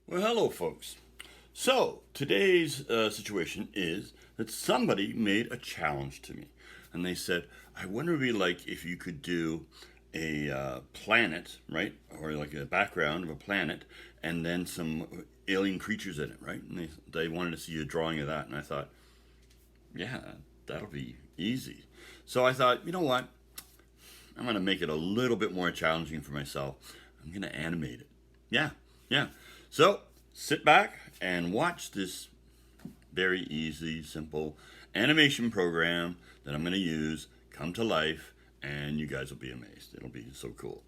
Well, hello, folks. So, today's situation is that somebody made a challenge to me. And they said, I wonder what it'd be like if you could do a planet, right? Or like a background of a planet, and then some alien creatures in it, right? And they wanted to see a drawing of that. And I thought, yeah, that'll be easy. So I thought, you know what? I'm going to make it a little bit more challenging for myself. I'm going to animate it. Yeah, yeah. So sit back and watch this very easy, simple animation program that I'm going to use come to life, and you guys will be amazed. It'll be so cool.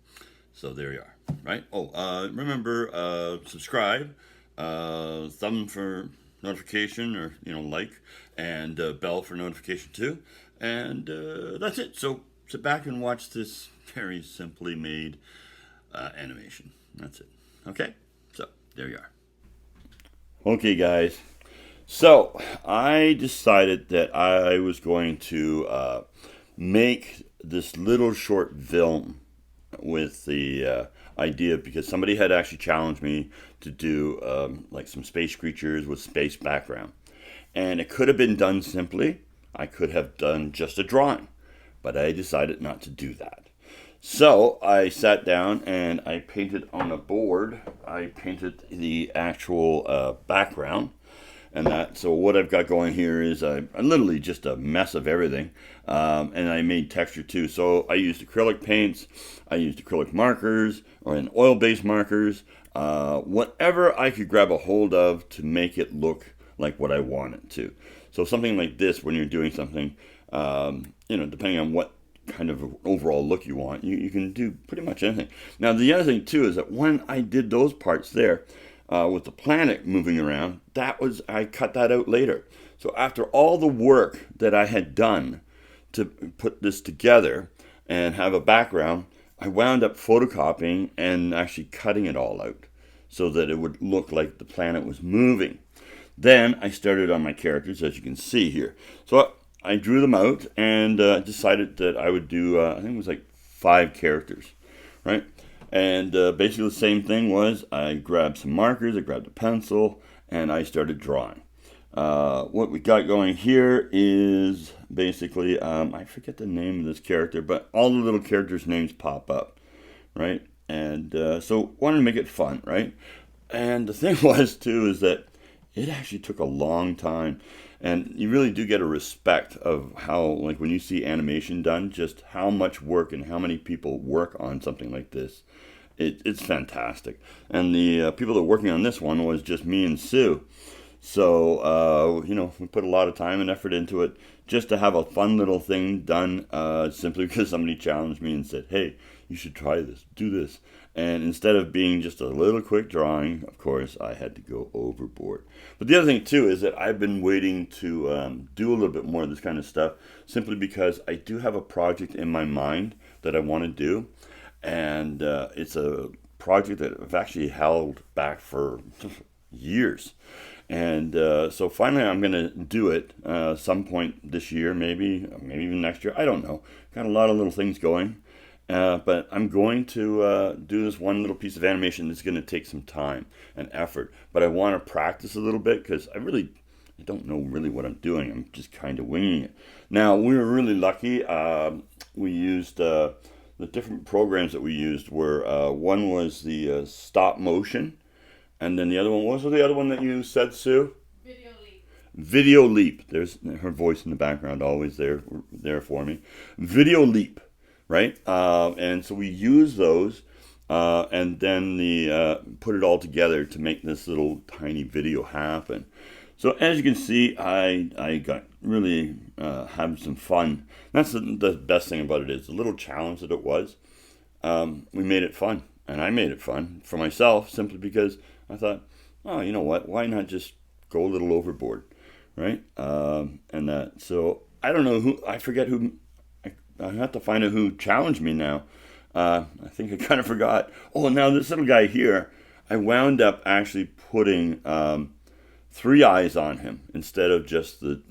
So there you are, right? Oh, remember, subscribe, thumb for notification, or like, and bell for notification too. And that's it. So sit back and watch this very simply made animation. That's it. Okay? So there you are. Okay, guys. So I decided that I was going to make this little short film with the idea, because somebody had actually challenged me to do like some space creatures with space background. And it could have been done simply. I could have done just a drawing, but I decided not to do that. So I sat down and I painted on a board. I painted the actual background, and that. So what I've got going here is I'm literally just a mess of everything, and I made texture too. So I used acrylic paints, I used acrylic markers, or an oil-based markers, whatever I could grab a hold of to make it look like what I want it to. So something like this, when you're doing something, depending on what kind of overall look you want, you can do pretty much anything. Now the other thing too is that when I did those parts there with the planet moving around, I cut that out later. So after all the work that I had done to put this together and have a background, I wound up photocopying and actually cutting it all out so that it would look like the planet was moving. Then I started on my characters, as you can see here. So I drew them out and decided that I would do, I think it was like 5 characters, right? And basically the same thing was I grabbed some markers, I grabbed a pencil, and I started drawing. What we got going here is basically, I forget the name of this character, but all the little characters' names pop up, right? And so wanted to make it fun, right? And the thing was too is that it actually took a long time. And you really do get a respect of how, like when you see animation done, just how much work and how many people work on something like this. It's fantastic. And the people that were working on this one was just me and Sue. So, we put a lot of time and effort into it just to have a fun little thing done simply because somebody challenged me and said, hey, you should try this, do this. And instead of being just a little quick drawing, of course, I had to go overboard. But the other thing, too, is that I've been waiting to do a little bit more of this kind of stuff simply because I do have a project in my mind that I want to do. And it's a project that I've actually held back for years. And so finally I'm going to do it some point this year, maybe even next year. I don't know. Got a lot of little things going. But I'm going to do this one little piece of animation that's going to take some time and effort. But I want to practice a little bit because I don't know really what I'm doing. I'm just kind of winging it. Now, we were really lucky. We used the different programs that we used were one was the stop motion. And then the other one, what was the other one that you said, Sue? Video Leap. Video Leap. There's her voice in the background always there for me. Video Leap. Right, and so we use those, and then put it all together to make this little tiny video happen. So as you can see, I got really having some fun. That's the best thing about it is the little challenge that it was. We made it fun, and I made it fun for myself simply because I thought, oh, you know what? Why not just go a little overboard, right? And that. So I don't know who. I forget who. I have to find out who challenged me now. I think I kind of forgot. Oh, now this little guy here, I wound up actually putting 3 eyes on him instead of just the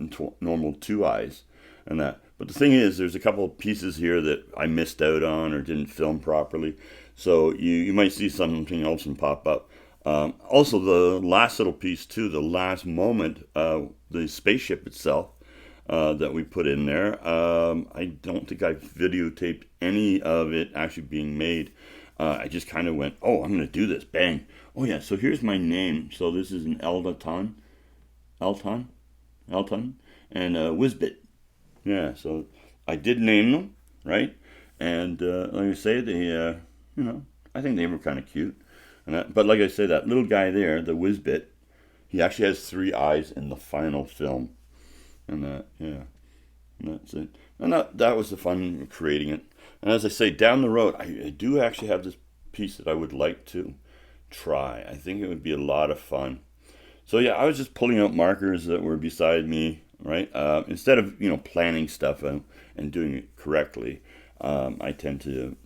normal 2 eyes and that. But the thing is, there's a couple of pieces here that I missed out on or didn't film properly. So you might see something else and pop up. Also, the last little piece too, the last moment, the spaceship itself that we put in there. I don't think I videotaped any of it actually being made. I just kind of went, oh, I'm going to do this. Bang. Oh, yeah, so here's my name. So this is an Elton, and Whizbit. Yeah, so I did name them, right? And like I say, they, I think they were kind of cute. But like I say, that little guy there, the Whizbit, he actually has 3 eyes in the final film. And yeah, and that's it. And that was the fun of creating it. And as I say, down the road, I do actually have this piece that I would like to try. I think it would be a lot of fun. So yeah, I was just pulling out markers that were beside me, right? Instead of planning stuff and doing it correctly, I tend to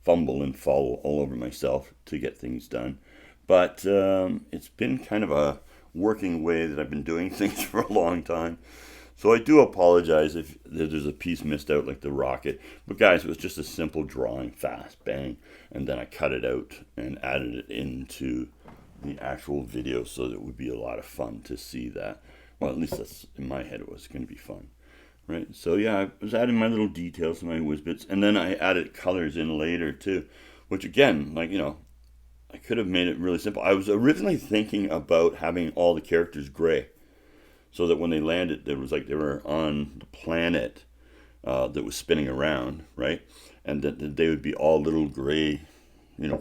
fumble and fall all over myself to get things done. But it's been kind of a working way that I've been doing things for a long time. So I do apologize if there's a piece missed out, like the rocket. But guys, it was just a simple drawing, fast, bang. And then I cut it out and added it into the actual video so that it would be a lot of fun to see that. Well, at least that's in my head, it was going to be fun. Right? So yeah, I was adding my little details to my Whizbits. And then I added colors in later too. Which again, I could have made it really simple. I was originally thinking about having all the characters gray, so that when they landed, it was like they were on the planet that was spinning around, right? And that they would be all little gray,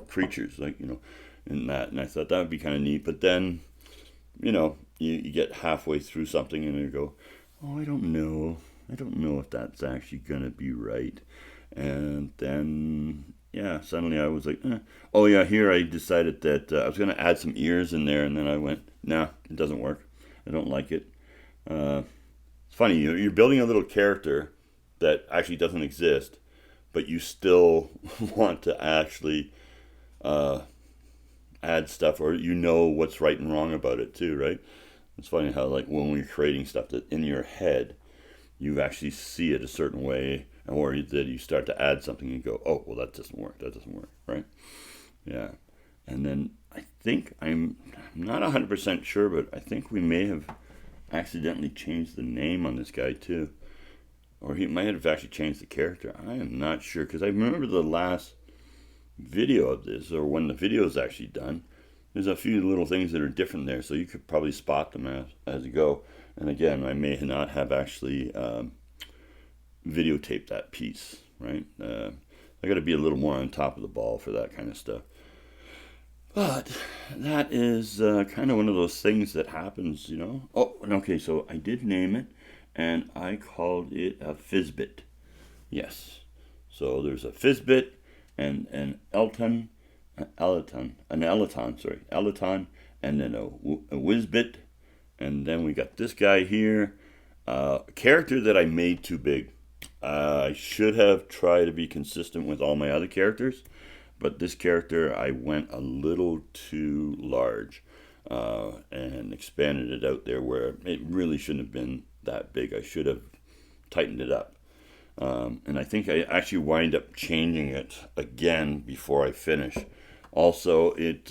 creatures, in that. And I thought that would be kind of neat. But then, you get halfway through something and you go, oh, I don't know if that's actually going to be right. And then, yeah, suddenly I was like, oh yeah, here I decided that I was going to add some ears in there. And then I went, nah, it doesn't work. I don't like it. It's funny, you're building a little character that actually doesn't exist, but you still want to actually add stuff, or what's right and wrong about it too, right? It's funny how when we're creating stuff that in your head, you actually see it a certain way, or that you start to add something and go, oh, well, that doesn't work, right? Yeah. And then I think, I'm not 100% sure, but I think we may have accidentally changed the name on this guy too, or he might have actually changed the character. I am not sure, because I remember the last video of this, or when the video is actually done, there's a few little things that are different there, so you could probably spot them as you go. And again, I may not have actually videotaped that piece, right? I got to be a little more on top of the ball for that kind of stuff. But that is kind of one of those things that happens, Oh, okay, so I did name it, and I called it a Fizzbit. Yes. So there's a Fizzbit and an Elaton, and then a Whizbit, and then we got this guy here, a character that I made too big. I should have tried to be consistent with all my other characters. But this character, I went a little too large and expanded it out there where it really shouldn't have been that big. I should have tightened it up. And I think I actually wind up changing it again before I finish. Also, it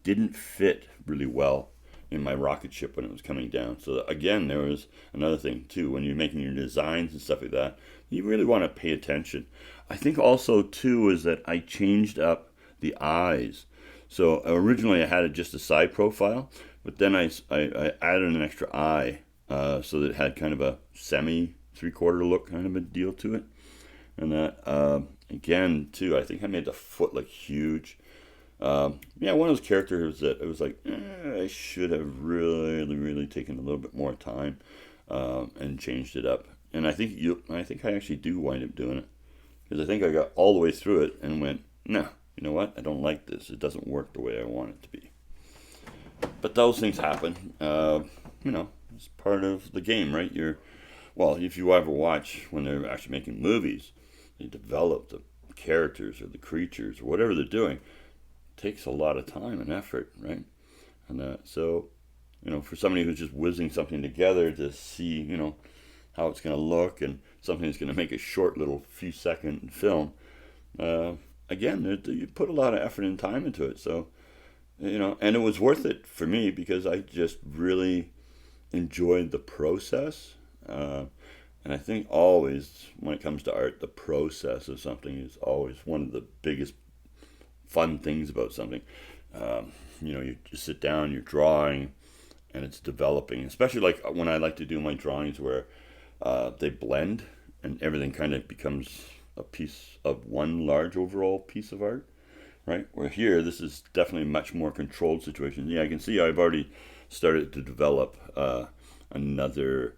didn't fit really well in my rocket ship when it was coming down. So again, there was another thing too. When you're making your designs and stuff like that, you really want to pay attention. I think also too is that I changed up the eyes. So originally I had it just a side profile, but then I added an extra eye so that it had kind of a semi 3/4 look kind of a deal to it. And that again too, I think I made the foot look huge. One of those characters that it was like I should have really taken a little bit more time and changed it up. And I think I actually do wind up doing it, because I think I got all the way through it and went, no, you know what? I don't like this. It doesn't work the way I want it to be. But those things happen. It's part of the game, right? If you ever watch when they're actually making movies, they develop the characters or the creatures or whatever they're doing. It takes a lot of time and effort, right? And so, for somebody who's just whizzing something together to see, how it's going to look, and something that's going to make a short little few second film, again, you put a lot of effort and time into it. So and it was worth it for me because I just really enjoyed the process. And I think always when it comes to art, the process of something is always one of the biggest fun things about something. You just sit down, you're drawing, and it's developing. Especially like when I like to do my drawings where they blend and everything kind of becomes a piece of one large overall piece of art, right? Where here, this is definitely a much more controlled situation. Yeah, I can see I've already started to develop another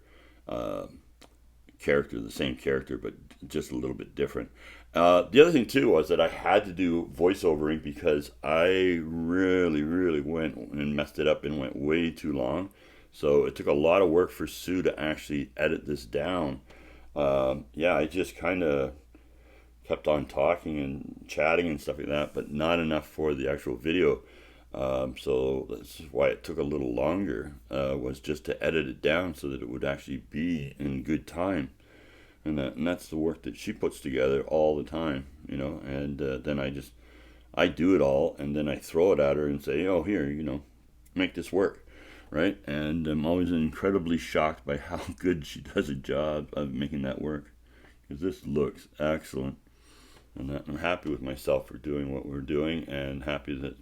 character, the same character, but just a little bit different. The other thing too was that I had to do voiceovering because I really went and messed it up and went way too long. So it took a lot of work for Sue to actually edit this down. I just kind of kept on talking and chatting and stuff like that, but not enough for the actual video. So that's why it took a little longer, was just to edit it down so that it would actually be in good time. And that's the work that she puts together all the time, and then I do it all, and then I throw it at her and say, oh, here, make this work, right? And I'm always incredibly shocked by how good she does a job of making that work, because this looks excellent. And I'm happy with myself for doing what we're doing, and happy that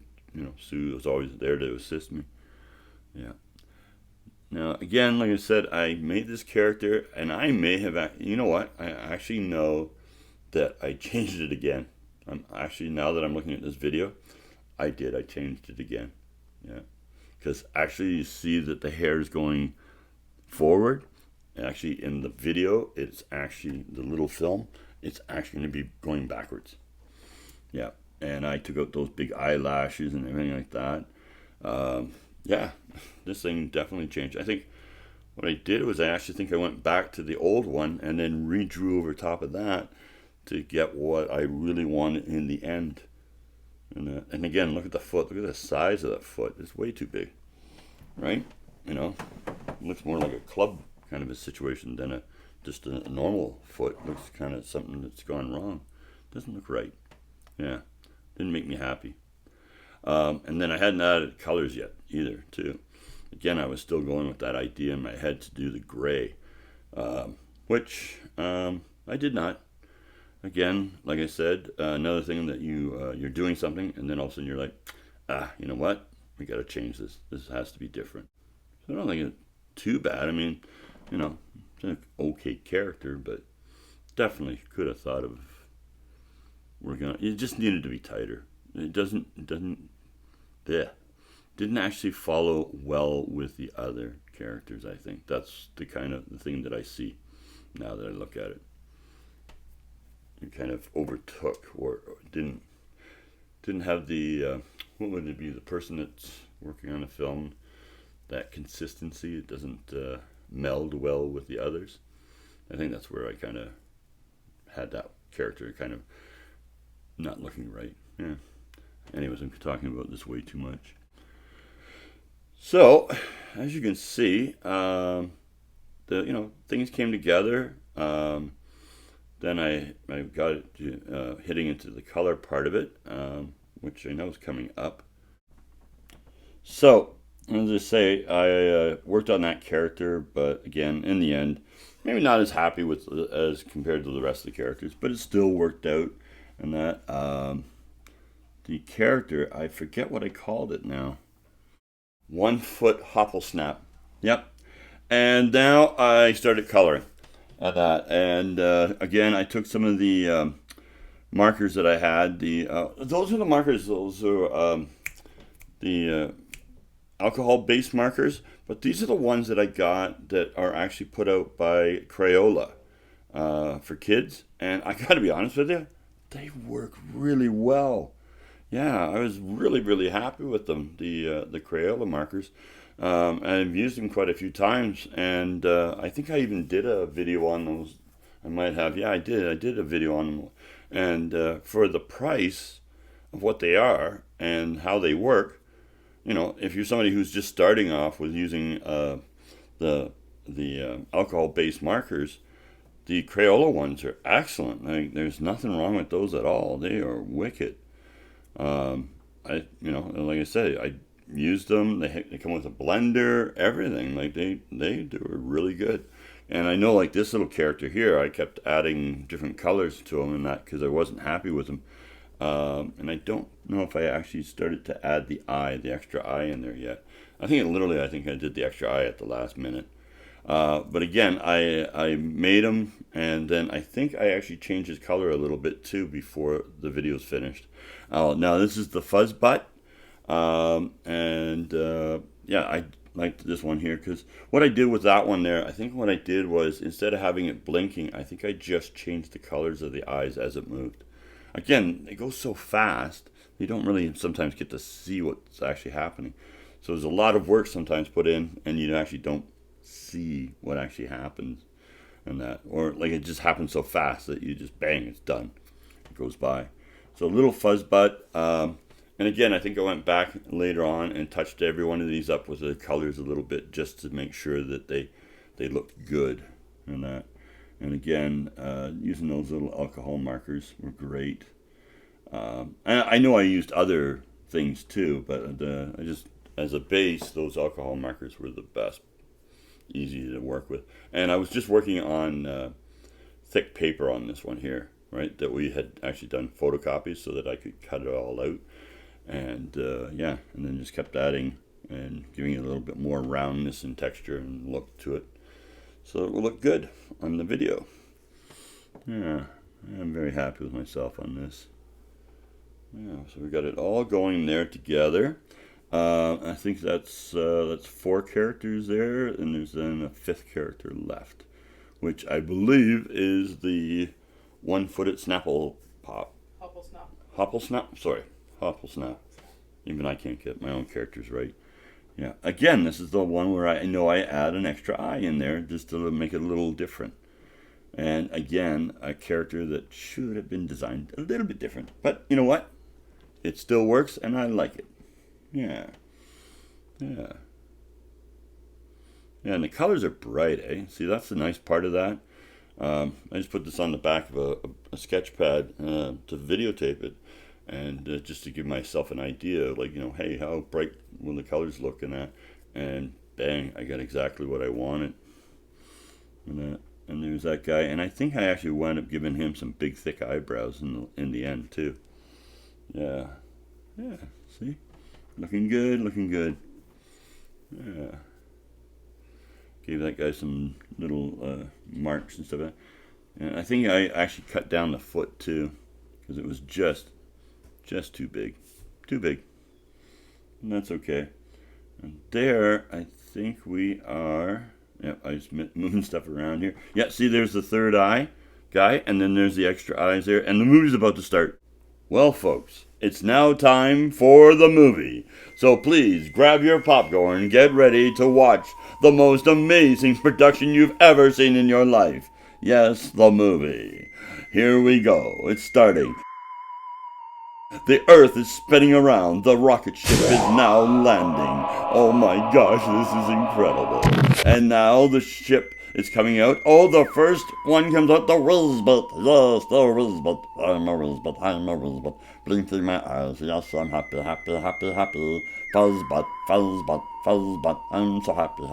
Sue is always there to assist me. Yeah. Now, again, like I said, I made this character, and I may have, you know what? I actually know that I changed it again. Now that I'm looking at this video, I changed it again. Yeah. Because actually you see that the hair is going forward. Actually, in the video, it's actually the little film. It's actually going to be going backwards. Yeah, and I took out those big eyelashes and everything like that. This thing definitely changed. I think what I did was I actually think I went back to the old one and then redrew over top of that to get what I really wanted in the end. And again, look at the foot. Look at the size of that foot. It's way too big, right? It looks more like a club kind of a situation than just a normal foot. It looks kind of something that's gone wrong. Doesn't look right. Yeah, didn't make me happy. And then I hadn't added colors yet either, too. Again, I was still going with that idea in my head to do the gray, which I did not. Again, like I said, another thing that you're doing something, and then all of a sudden you're like, you know what? We got to change this. This has to be different. So I don't think it's too bad. I mean, it's an okay character, but definitely could have thought of working on it. It just needed to be tighter. It didn't actually follow well with the other characters. I think that's the thing that I see now that I look at it. It kind of overtook, or didn't have the what would it be? The person that's working on a film, that consistency. It doesn't meld well with the others. I think that's where I kind of had that character kind of not looking right. Yeah. Anyways, I'm talking about this way too much. So, as you can see, things came together. Then I got it hitting into the color part of it, which I know is coming up. So, as I say, I worked on that character, but again, in the end, maybe not as happy with as compared to the rest of the characters, but it still worked out. And that the character, I forget what I called it now. 1 foot hopple snap. Yep. And now I started coloring at that. And again, I took some of the markers that I had. Those are the markers. Those are the alcohol-based markers. But these are the ones that I got that are actually put out by Crayola for kids. And I got to be honest with you, they work really well. Yeah, I was really happy with them, the Crayola markers. I've used them quite a few times, and I think I even did a video on those. I might have. Yeah, I did. I did a video on them. And for the price of what they are and how they work, if you're somebody who's just starting off with using the alcohol-based markers, the Crayola ones are excellent. There's nothing wrong with those at all. They are wicked. like I say, I used them. They come with a blender, everything. Like they were really good. And I know like this little character here, I kept adding different colors to him and that because I wasn't happy with him. And I don't know if I actually started to add the extra eye in there yet. I think I did the extra eye at the last minute. But again, I made him, and then I think I actually changed his color a little bit too before the video's finished. Now this is the fuzz butt, yeah, I liked this one here because what I did with that one there, I think what I did was instead of having it blinking, I think I just changed the colors of the eyes as it moved. Again, it goes so fast, you don't really sometimes get to see what's actually happening. So there's a lot of work sometimes put in, and you actually don't see what actually happens and that, or like it just happens so fast that you just bang, it's done, it goes by. So a little fuzz butt, and again, I think I went back later on and touched every one of these up with the colors a little bit just to make sure that they looked good and that. And again, using those little alcohol markers were great. I know I used other things too, but I just, as a base, those alcohol markers were the best. Easy to work with. And I was just working on thick paper on this one here, right? That we had actually done photocopies so that I could cut it all out. And yeah, and then just kept adding and giving it a little bit more roundness and texture and look to it. So it will look good on the video. Yeah, I'm very happy with myself on this. Yeah, so we got it all going there together. I think that's 4 characters there, and there's then a 5th character left, which I believe is the one-footed Snapple Pop. Hopplesnap. Even I can't get my own characters right. Yeah. Again, this is the one where I know I add an extra eye in there just to make it a little different. And again, a character that should have been designed a little bit different. But you know what? It still works, and I like it. Yeah. Yeah. Yeah, and the colors are bright, eh? See, that's the nice part of that. I just put this on the back of a sketch pad to videotape it, and just to give myself an idea, like, hey, how bright will the colors look in that? And bang, I got exactly what I wanted. And there's that guy, and I think I actually wound up giving him some big, thick eyebrows in the end too. Yeah, yeah. See, looking good. Yeah. Gave that guy some little marks and stuff. And I think I actually cut down the foot too, because it was just too big. And that's okay. And there, I think we are. Yep, I just moving stuff around here. Yeah, see, there's the third eye guy, and then there's the extra eyes there, and the movie's about to start. Well, folks, it's now time for the movie. So please grab your popcorn and get ready to watch the most amazing production you've ever seen in your life. Yes, the movie. Here we go. It's starting. The Earth is spinning around. The rocket ship is now landing. Oh my gosh, this is incredible. And now the ship is coming out. Oh, the first one comes out. The Rosebud. Yes, the Rosebud. I'm a Rosebud. Blinking my eyes. Yes, I'm happy. Fuzzbud. I'm so happy.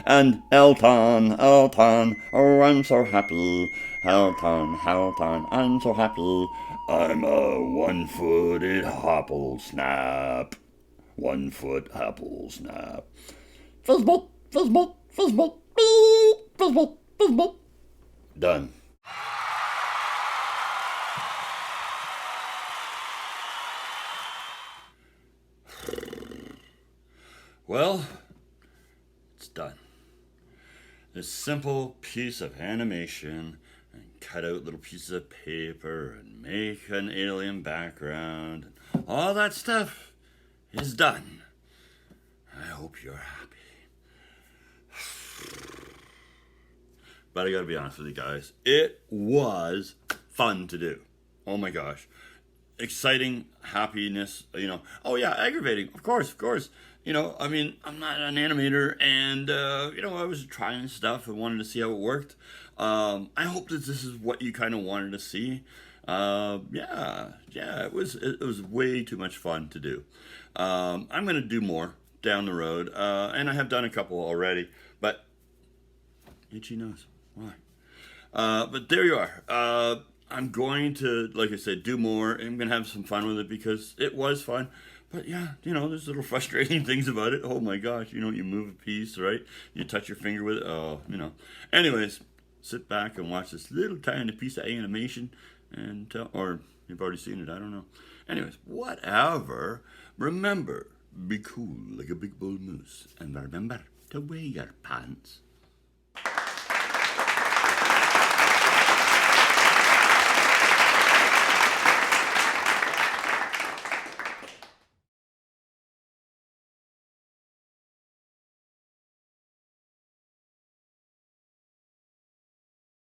And Elton, oh, I'm so happy. Elton, I'm so happy. I'm a one-footed hopple snap. 1 foot apple snap. Fuzzball. Done. Well, it's done. This simple piece of animation, and cut out little pieces of paper and make an alien background, and all that stuff is done. I hope you're happy. But I gotta be honest with you guys, it was fun to do. Oh my gosh. Exciting, happiness, Oh yeah, aggravating, of course. I mean, I'm not an animator, and, I was trying stuff and wanted to see how it worked. I hope that this is what you kind of wanted to see. Yeah, it was way too much fun to do. I'm gonna do more down the road, and I have done a couple already, but itchy nose, why? But there you are. I'm going to, like I said, do more. I'm going to have some fun with it because it was fun. But yeah, there's little frustrating things about it. Oh my gosh, you move a piece, right? You touch your finger with it. Oh. Anyways, sit back and watch this little tiny piece of animation or you've already seen it, I don't know. Anyways, whatever. Remember, be cool like a big bull moose. And remember to wear your pants.